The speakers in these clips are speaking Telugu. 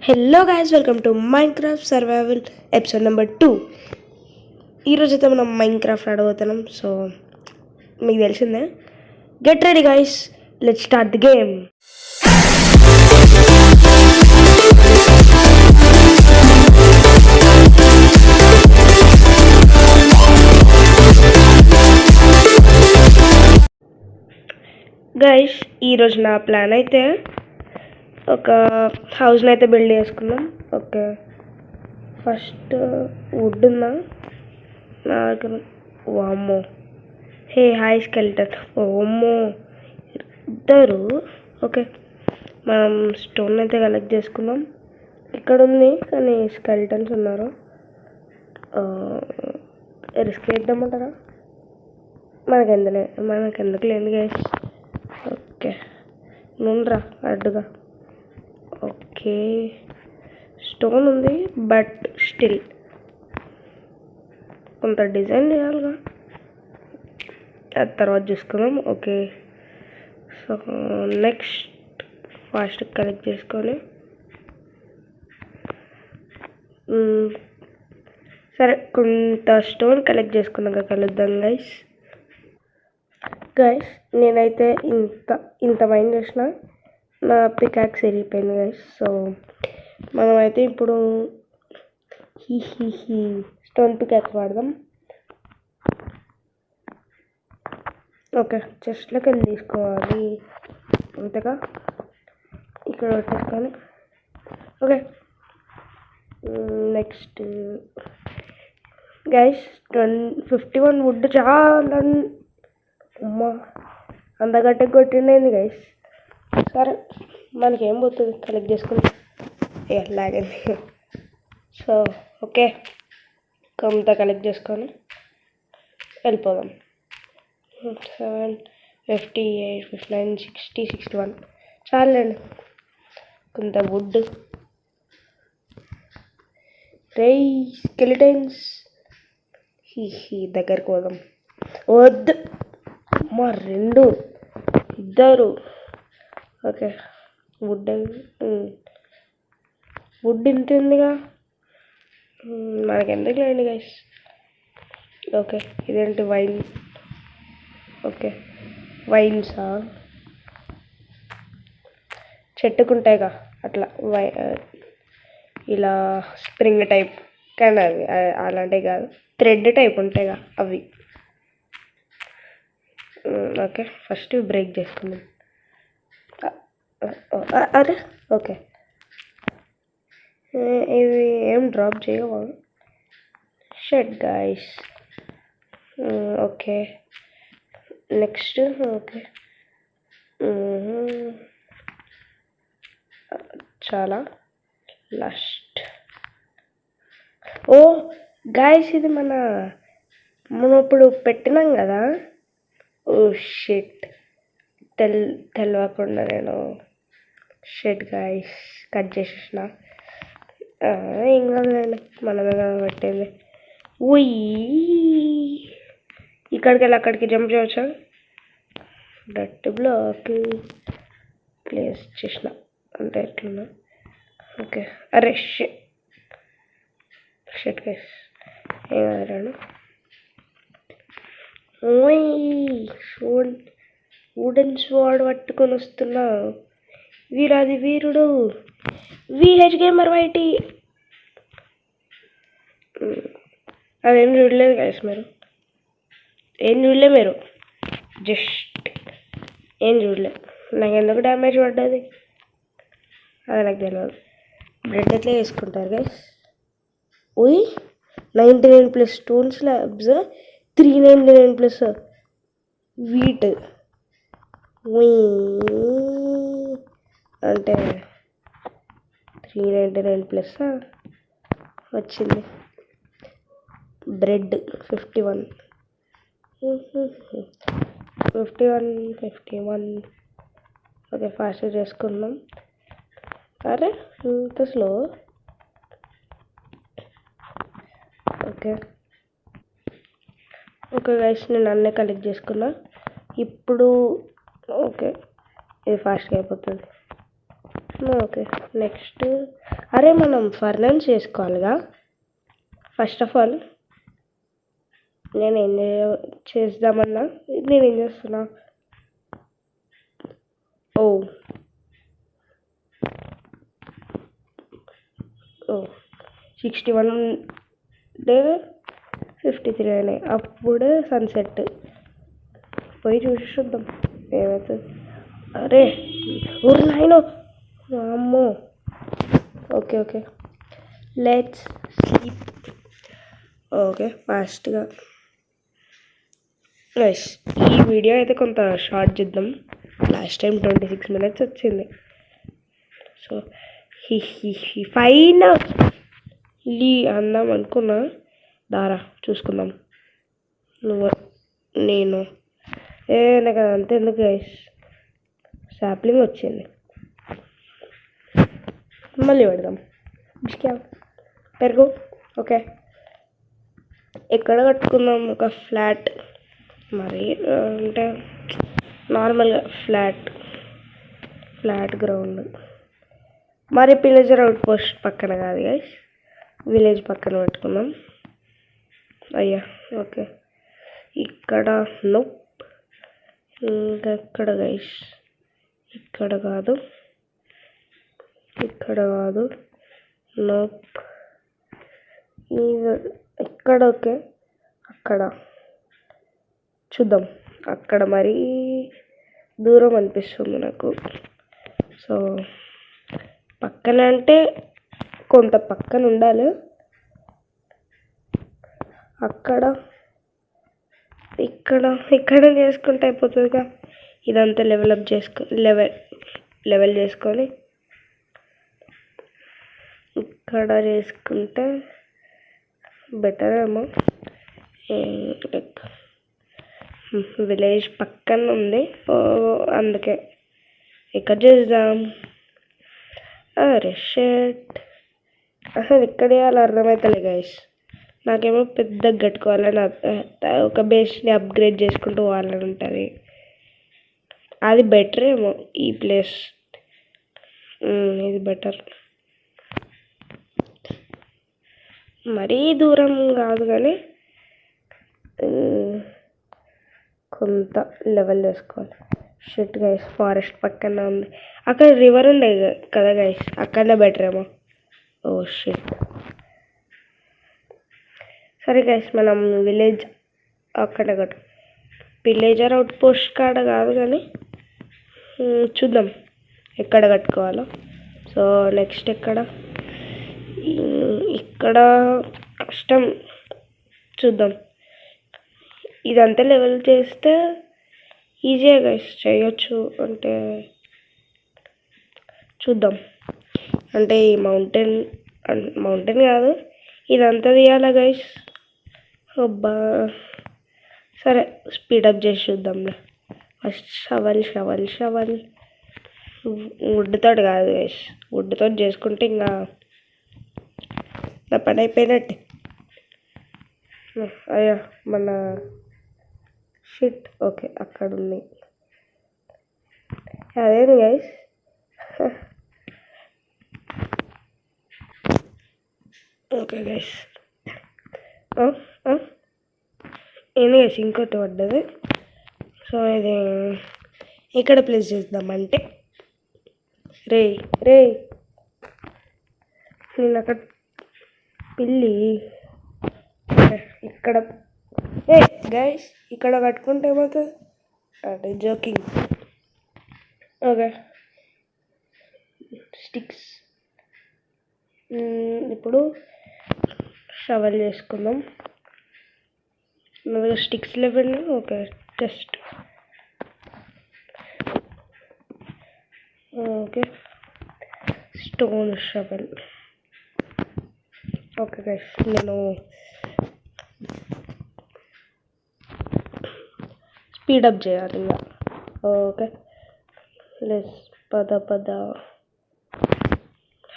Hello guys, welcome to Minecraft survival episode number 2. ఈరోజు అయితే మనం మైన్క్రాఫ్ట్ ఆడబోతున్నాం. సో మీకు తెలిసిందే. Get ready guys, let's start the game. Guys, ఈరోజు నా ప్లాన్ అయితే ఒక హౌస్ని అయితే బిల్డ్ చేసుకున్నాం. ఓకే, ఫస్ట్ వుడ్ ఉందా నా దగ్గర? వామ్మో, హే హాయ్ స్కెల్టన్. ఓమ్మో, ఇద్దరు. ఓకే, మనం స్టోన్ అయితే కలెక్ట్ చేసుకున్నాం. ఇక్కడ ఉంది కానీ స్కెల్టన్స్ ఉన్నారు. రిస్క్ చేద్దామంటారా? మనకెందుకు లేదు గైస్. ఓకే, నుండ్రా అడ్డుగా. ఓకే, స్టోన్ ఉంది బట్ స్టిల్ కొంత డిజైన్ చేయాలిగా, అది తర్వాత చూసుకుందాం. Okay, so next fast collect చేసుకొని సరే కొంత స్టోన్ కలెక్ట్ చేసుకున్నాక కలుద్దాం గైస్. నేనైతే ఇంత మైండ్ చేసిన, నా పికాక్స్ ఎరిగిపోయింది గైస్. సో మనమైతే ఇప్పుడు స్టోన్ పికాక్స్ వాడదాం. ఓకే, చెస్ట్లోకి వెళ్ళి తీసుకోవాలి అంతేగా, ఇక్కడ పెట్టేసుకొని. ఓకే, నెక్స్ట్ గైస్ 51 వుడ్ చాలా అమ్మా, అందగట్టే కొట్టిండేది గైస్. సరే, మనకేం పోతుంది కలెక్ట్ చేసుకుని లాగండి. సో ఓకే, కొంత కలెక్ట్ చేసుకొని వెళ్ళిపోదాం. 7, 58, 59, 60, 61 చాలండి. కొంత వుడ్. రేయ్ స్కెలిటన్స్, దగ్గరికి పోదాం. వద్దు మా రెండు ఇద్దరు. ఓకే, వుడ్ ఇంత ఉందిగా, మనకెందుకు లేండి గైస్. ఓకే, ఇదేంటి వైన్? ఓకే, వైన్సా? చెట్టుకుంటాయిగా అట్లా ఇలా స్ప్రింగ్ టైప్, కానీ అవి అలాంటివి కాదు, థ్రెడ్ టైప్ ఉంటాయిగా అవి. ఓకే, ఫస్ట్ బ్రేక్ చేసుకుందాం. అరే ఓకే, ఇవి ఏం డ్రాప్ చేయవా? Shut guys. Okay, next. Okay, చాలా లాస్ట్. ఓ గైస్, ఇది మనం ఇప్పుడు పెట్టినాం కదా. ఓ షిట్, తెలియకుండా నేను షిట్ గైస్ కట్ చేసేసిన. ఏం కాదులేండి, మనమే కదా పెట్టింది. ఇక్కడికి వెళ్ళి అక్కడికి జంప్ చేయవచ్చా? డట్ బ్లాక్ ప్లేస్ చేసిన అంటే ఎట్లున్నా. ఓకే, అరే షిట్ గైస్, ఏం కాదులేండి. వుడెన్ స్వార్డ్ పట్టుకొని వస్తున్నా. వీరాది వీరుడు VH గేమర్ వైటీ. అదేం చూడలేదు గైస్, మీరు జస్ట్ ఏం చూడలే. నాకు ఎందుకు డ్యామేజ్ పడ్డది అది నాకు తెలియదు. బ్రెడ్ ఎట్లా వేసుకుంటారు గైస్? 99+ stone slabs, 399+ wheat. అంటే 399+ వచ్చింది. బ్రెడ్ 51. ఓకే, ఫాస్ట్గా చేసుకుందాం. అరే ఇంత స్లో. ఓకే గైస్, నేను అన్నీ కలెక్ట్ చేసుకున్నా ఇప్పుడు. ఓకే, ఇది ఫాస్ట్గా అయిపోతుంది. ఓకే. నెక్స్ట్ అరే మనం ఫర్నెన్స్ చేసుకోవాలిగా. ఫస్ట్ ఆఫ్ ఆల్ నేనేం చేద్దామన్నా నేనేం చేస్తున్నా. ఓ 61 డే 53 అయినాయి. అప్పుడే సన్సెట్ పోయి చూద్దాం ఏమవుతుంది. అరే ఊరు నాయనో అమ్మో. Okay okay let's sleep. Okay ఫాస్ట్గా నైస్. ఈ వీడియో అయితే కొంత షార్ట్ చేద్దాం. లాస్ట్ టైం 26 minutes వచ్చింది. సో ఫైనల్లీ అందాం అనుకున్నా. దారా చూసుకుందాం. నువ్వు నేను నాకు అదంతా ఎందుకు గైస్. సాప్లింగ్ వచ్చింది మళ్ళీ పెడదాం. బిస్కా పెరుగు. ఓకే ఎక్కడ కట్టుకుందాం? ఒక ఫ్లాట్ మరి అంటే నార్మల్గా ఫ్లాట్ గ్రౌండ్. మరి పిలేజర్ అవుట్ పోస్ట్ పక్కన కాదు గైస్, విలేజ్ పక్కన పెట్టుకుందాం. అయ్యా ఓకే ఇక్కడ నో. ఇంకా ఎక్కడ గైస్? ఇక్కడ కాదు నోప్. ఇక్కడ ఓకే అక్కడ చూద్దాం. అక్కడ మరీ దూరం అనిపిస్తుంది నాకు. సో పక్కన అంటే కొంత పక్కన ఉండాలి. అక్కడ ఇక్కడ చేసుకుంటే అయిపోతుందిగా. ఇదంతా లెవెల్ చేసుకొని ఇక్కడ చేసుకుంటే బెటర్ ఏమో. లైక్ విలేజ్ పక్కన ఉంది, అందుకే ఇక్కడ చేద్దాం. అరే షర్ట్ అసలు ఇక్కడ వేయాలి అర్థమవుతలే గైస్. నాకేమో పెద్దగా కట్టుకోవాలని, ఒక బేస్ని అప్గ్రేడ్ చేసుకుంటూ పోవాలని ఉంటుంది. అది బెటర్ ఏమో ఈ ప్లేస్. ఇది బెటర్. మరీ దూరం కాదు కానీ కొంత లెవెల్ చేసుకోవాలి. షిట్ గైస్ ఫారెస్ట్ పక్కన ఉంది. అక్కడ రివర్ ఉండే కదా గైస్, అక్కడనే బెటర్ ఏమో. Oh shit. సరే గైస్ మనం విలేజ్ అక్కడ విలేజర్ అవుట్ పోస్ట్ కాడ కాదు కానీ చూద్దాం ఎక్కడ కట్టుకోవాలో. సో నెక్స్ట్ ఇక్కడ కష్టం, చూద్దాం. ఇదంతా లెవెల్ చేస్తే ఈజీగా గైస్ చేయొచ్చు. అంటే చూద్దాం. అంటే ఈ మౌంటైన్ కాదు, ఇదంతా తీయాలా గైస్. అబ్బా సరే స్పీడప్ చేసి చూద్దాంలే. ఫస్ట్ షవల్ వుడ్తో కాదు గైస్, వుడ్తో చేసుకుంటే ఇంకా నా పని అయిపోయినట్టే. అయ్యా మన షిట్. ఓకే అక్కడ ఉంది. అదేంది గైస్? ఓకే గైస్ ఏంది గైస్ ఇంకోటి పడ్డది. సో ఇది ఎక్కడ ప్లేస్ చేద్దామంటే రే నేను అక్కడ పిల్లి ఇక్కడ గైస్ ఇక్కడ కట్టుకుంటే ఏమవుతుంది అంటే జోకింగ్. Okay sticks. ఇప్పుడు షవల్ చేసుకుందాం. నా దగ్గర sticks level. Okay just okay stone shovel. Okay guys నేను స్పీడప్ చేయాలి ఇంకా. ఓకే లెస్ పద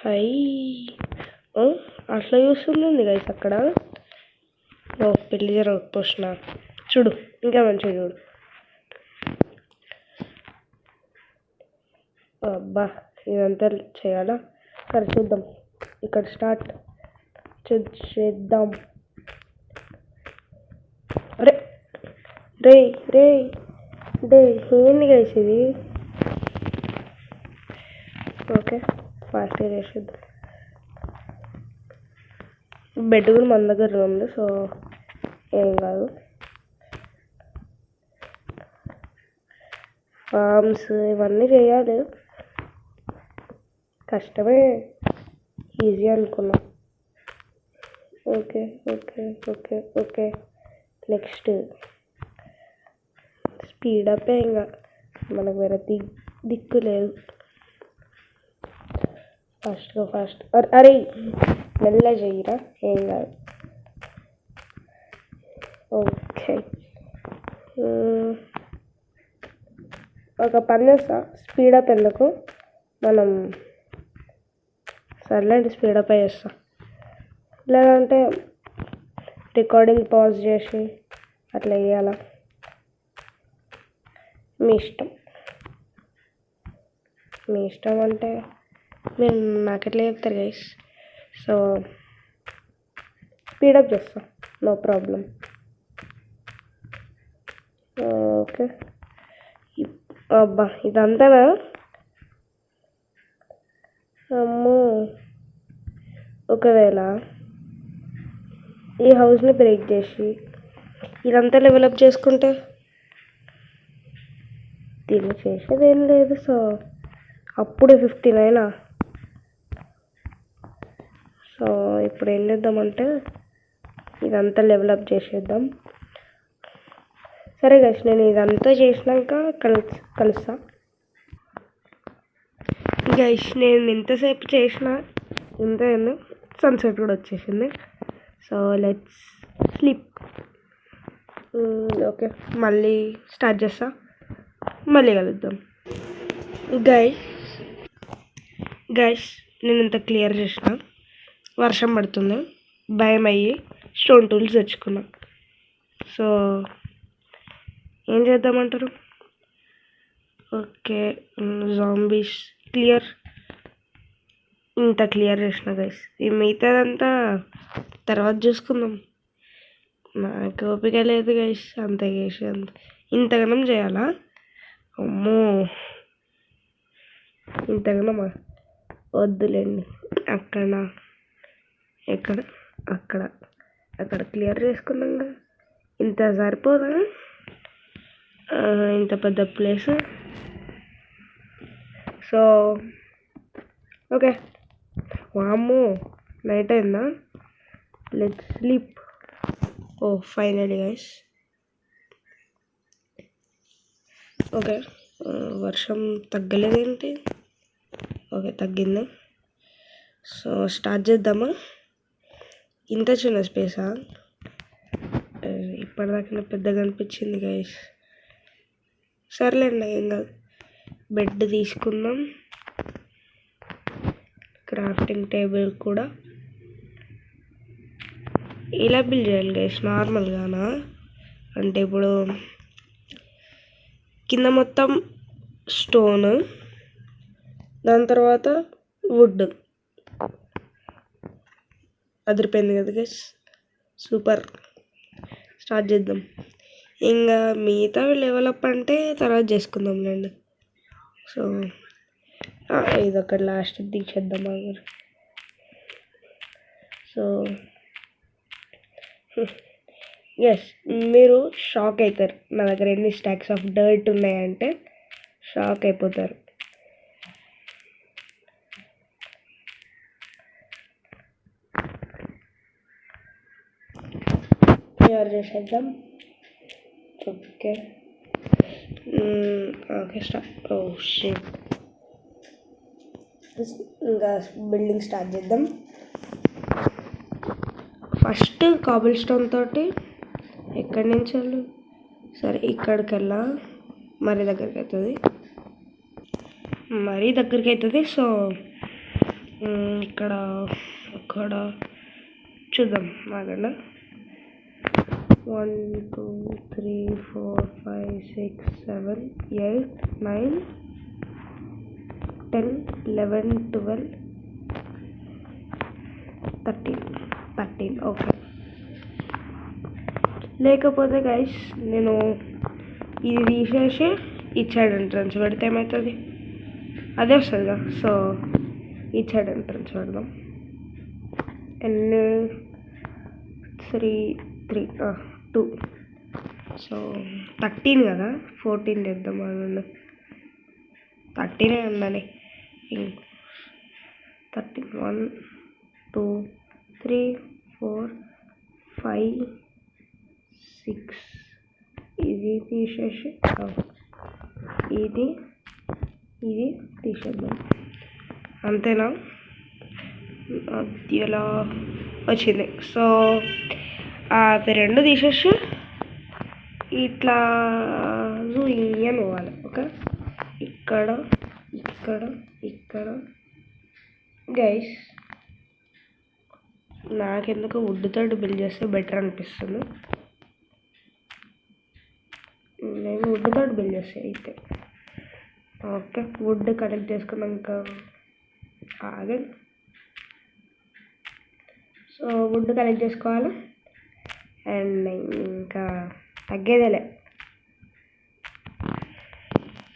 హై అట్లా చూస్తుంది గైస్ అక్కడ. ఓ పెళ్లి అవుట్ పోస్ట్ చూడు, ఇంకా మంచిగా చూడు. అబ్బా ఇదంతా చేయాలా? సరే చూద్దాం. ఇక్కడ స్టార్ట్ చేద్దాం. అరే రే రే డే ఏంది గైస్ ఇది? ఓకే ఫాస్ట్గా చేసేద్దాం. బెడ్ కూడా మన దగ్గర ఉంది, సో ఏం కాదు. ఫార్మ్స్ ఇవన్నీ చేయాలి, కష్టమే, ఈజీ అనుకున్నా. Okay okay okay okay next speed up. ఇంకా మనకు వేరే దిక్కు లేదు. ఫాస్ట్ అరే మెల్ల చెయ్యరా, ఏం కాదు. ఓకే ఒక పని చేస్తా, స్పీడప్ ఎందుకు, మనం సర్లేండి స్పీడప్ చేస్తా. లేదంటే రికార్డింగ్ పాజ్ చేసి అట్లా వేయాలా, మీ ఇష్టం అంటే మీరు నాకు ఎట్లా చెప్తారు గైస్. సో స్పీడప్ చేస్తా, నో ప్రాబ్లం. ఓకే అబ్బా ఇదంతానా? అమ్మో, ఒకవేళ ఈ హౌస్ని బ్రేక్ చేసి ఇదంతా డెవలప్ చేసుకుంటే దీన్ని చేసేది ఏం లేదు. సో అప్పుడే 59. సో ఇప్పుడు ఏం చేద్దామంటే ఇదంతా డెవలప్ చేసేద్దాం. సరే గైస్, నేను ఇదంతా చేసినాక కలుస్తా. గైస్ నేను ఎంతసేపు చేసినా ఇంత సన్సెట్ కూడా వచ్చేసింది. So let's sleep. ఓకే మళ్ళీ స్టార్ట్ చేస్తా, మళ్ళీ కలుద్దాం. గైస్ నేను ఇంత క్లియర్ చేసిన, వర్షం పడుతుంది, భయం అయ్యి స్టోన్ టూల్స్ తెచ్చుకున్నా. సో ఏం చేద్దామంటారు? ఓకే జాంబీస్ క్లియర్, ఇంత క్లియర్ చేసిన గైస్. ఈ మిగతాదంతా తర్వాత చూసుకుందాం, నాకు ఓపిక లేదు గైస్ అంత చేసి ఇంతగానం చేయాలా? అమ్మో ఇంతగానమా, వద్దులేండి. అక్కడ క్లియర్ చేసుకున్నాక ఇంత సరిపోదా? ఇంత పెద్ద ప్లేస్. సో ఓకే వామ్మో నైట్ అయిందా, let's sleep. Oh finally guys. Okay వర్షం తగ్గలేదేంటి? ఓకే తగ్గింది. సో స్టార్ట్ చేద్దామా? ఇంత చిన్న స్పేసా? ఇప్పటిదాకా పెద్దగా అనిపించింది గైస్. సర్లేండి ఏం కాదు. బెడ్ తీసుకుందాం, క్రాఫ్టింగ్ టేబుల్ కూడా ఇలా బిల్డ్ చేయాలి గైస్, నార్మల్గానా? అంటే ఇప్పుడు కింద మొత్తం స్టోన్, దాని తర్వాత వుడ్. అదిరిపోయింది కదా గైస్, సూపర్. స్టార్ట్ చేద్దాం. ఇంకా మిగతా డెవలప్ అంటే తర్వాత చేసుకుందాంలేండి. సో ఇది ఒక లాస్ట్ తీసేద్దాం అక్కడ. సో ఎస్ మీరు షాక్ అవుతారు, నా దగ్గర ఎన్ని స్టాక్స్ ఆఫ్ డర్ట్ ఉన్నాయంటే షాక్ అయిపోతారు. క్లియర్ చేసేద్దాం. Okay okay start. Oh shit, ఇంకా బిల్డింగ్ స్టార్ట్ చేద్దాం. ఫస్ట్ కాబుల్ స్టోన్ తోటి ఎక్కడి నుంచి వాళ్ళు, సరే ఇక్కడికి వెళ్ళా, మరీ దగ్గరికి అవుతుంది. సో ఇక్కడ చూద్దాం ఆగండి. 1 2 3 4 5 6 7 8 9 10, 11, 12, 13 ఓకే. లేకపోతే గైస్ నేను ఇది తీసేసి ఇటు సైడ్ ఎంట్రన్స్ పెడితే ఏమవుతుంది, అదే వస్తుందిగా. సో ఇటు సైడ్ ఎంట్రన్స్ పెడదాం. అండ్ 3, 2. సో 13 కదా, 14 చేద్దాం. అది 13 ఉండాలి. 13, 1, 2, 3, 4, 5, 6. ఇది తీసేసి ఇది తీసేద్దాం. అంతేనా, అది ఎలా వచ్చింది. సో అది రెండు తీసేసి ఇట్లా జూయింగ్ పోవాలి. ఓకే, ఇక్కడ గైస్ నాకెందుకు వుడ్ తోటి బిల్డ్ చేస్తే బెటర్ అనిపిస్తుంది. నేను వుడ్ తోటి బిల్డ్ చేస్తాను అయితే. ఓకే, వుడ్ కలెక్ట్ చేసుకున్నాక ఆగండి. సో వుడ్ కలెక్ట్ చేసుకోవాలి. అండ్ ఇంకా తగ్గేదేలే,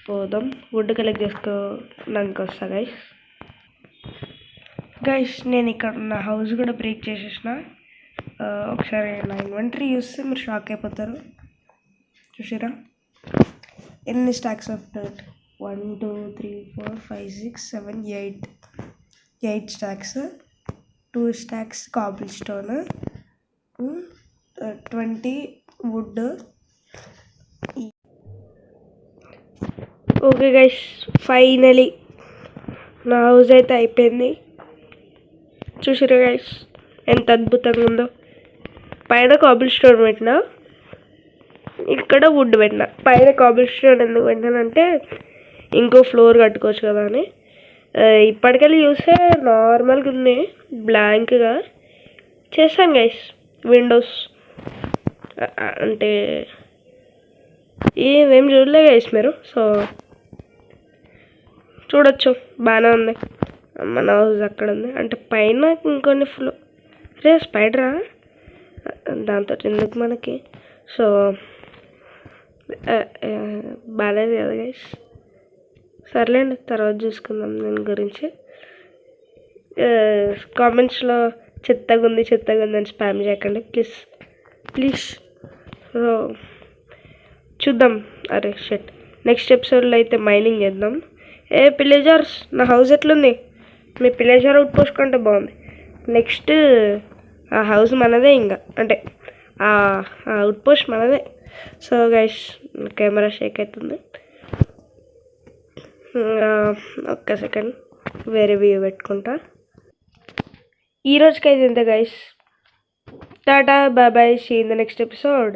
పోదాం. వుడ్ కలెక్ట్ చేసుకోవడానికి వస్తా గైస్. నేను ఇక్కడ నా హౌస్ కూడా బ్రేక్ చేసేసిన. ఒకసారి నా ఇన్వెంటరీ చూస్తే మీరు షాక్ అయిపోతారు. చూసారా ఎన్ని stacks of dirt, 1, 2, 3, 4, 5, 6, 7, 8 stacks, 2 stacks cobble stone, 20 wood. Okay guys, finally నా హౌస్ అయితే అయిపోయింది. చూసారా గైస్ ఎంత అద్భుతంగా ఉందో. పైన కాబుల్ స్టోన్ పెట్టినా, ఇక్కడ వుడ్ పెట్టినా. పైన కాబుల్ స్టోన్ ఎందుకు పెట్టినానంటే ఇంకో ఫ్లోర్ కట్టుకోవచ్చు కదా అని. ఇప్పటికెళ్ళి చూస్తే నార్మల్గా ఉన్నాయి, బ్లాంక్గా చేశాను గైస్. విండోస్ అంటే ఏం చూడలే గైస్ మీరు. సో చూడొచ్చు, బాగానే ఉంది. మన హౌస్ అక్కడ ఉంది అంటే పైన ఇంకొన్ని రే స్పైడరా, దాంతో ఎందుకు మనకి. సో బాగాలేదు కదా గైస్. సర్లేండి, తర్వాత చూసుకుందాం దీని గురించి. కామెంట్స్లో చెత్తగా ఉంది అని స్పామ్ చేయకండి ప్లీజ్. సో చూద్దాం. అరే షట్, నెక్స్ట్ ఎపిసోడ్లో అయితే మైనింగ్ చేద్దాం. పిల్లేజర్స్, నా హౌస్ ఎట్లుంది? మీ పిల్లేజర్ అవుట్ పోసుకుంటే బాగుంది. నెక్స్ట్ ఆ హౌస్ మనదే, ఇంకా అంటే ఆ అవుట్ పోస్ట్ మనదే. సో గైస్ కెమెరా షేక్ అవుతుంది. ఒక్క సెకండ్ వేరే వ్యూ పెట్టుకుంటా. ఈ రోజుకైతే ఇంతే guys. Tata, bye bye, see in the next episode.